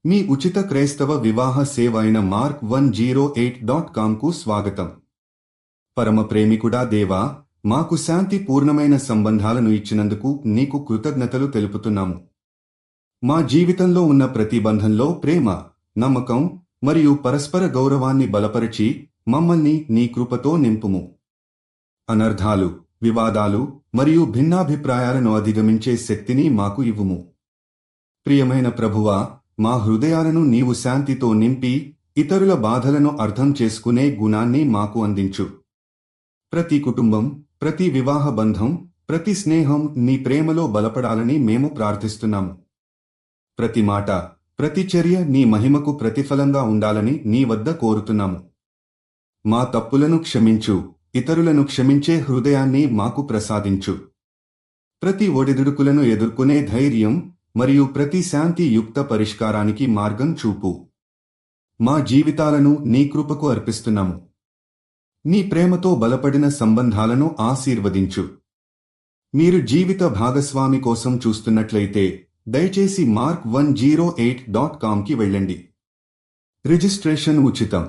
మీ ఉచిత క్రైస్తవ వివాహ సేవ అయిన mark108.comకు స్వాగతం. పరమ ప్రేమికుడా దేవా, మాకు శాంతి పూర్ణమైన సంబంధాలను ఇచ్చినందుకు నీకు కృతజ్ఞతలు తెలుపుతున్నాము. మా జీవితంలో ఉన్న ప్రతి బంధంలో ప్రేమ, నమ్మకం మరియు పరస్పర గౌరవాన్ని బలపరిచి మమ్మల్ని నీ కృపతో నింపుము. అనర్థాలు, వివాదాలు మరియు భిన్నాభిప్రాయాలను అధిగమించే శక్తిని మాకు ఇవ్వుము. ప్రియమైన ప్రభువా, మా హృదయాలను నీవు శాంతితో నింపి ఇతరుల బాధలను అర్థం చేసుకునే గుణాన్ని మాకు అందించు. ప్రతి కుటుంబం, ప్రతి వివాహ బంధం, ప్రతి స్నేహం నీ ప్రేమలో బలపడాలని మేము ప్రార్థిస్తున్నాము. ప్రతి మాట, ప్రతి చర్య నీ మహిమకు ప్రతిఫలంగా ఉండాలని నీ వద్ద కోరుతున్నాము. మా తప్పులను క్షమించు, ఇతరులను క్షమించే హృదయాన్ని మాకు ప్రసాదించు. ప్రతి ఒడిదుడుకులను ఎదుర్కొనే ధైర్యం మరియు ప్రతి శాంతి యుక్త పరిష్కారానికి మార్గం చూపు. మా జీవితాలను నీ కృపకు అర్పిస్తున్నాము. నీ ప్రేమతో బలపడిన సంబంధాలను ఆశీర్వదించు. మీరు జీవిత భాగస్వామి కోసం చూస్తున్నట్లయితే దయచేసి mark108.comకి వెళ్ళండి. రిజిస్ట్రేషన్ ఉచితం.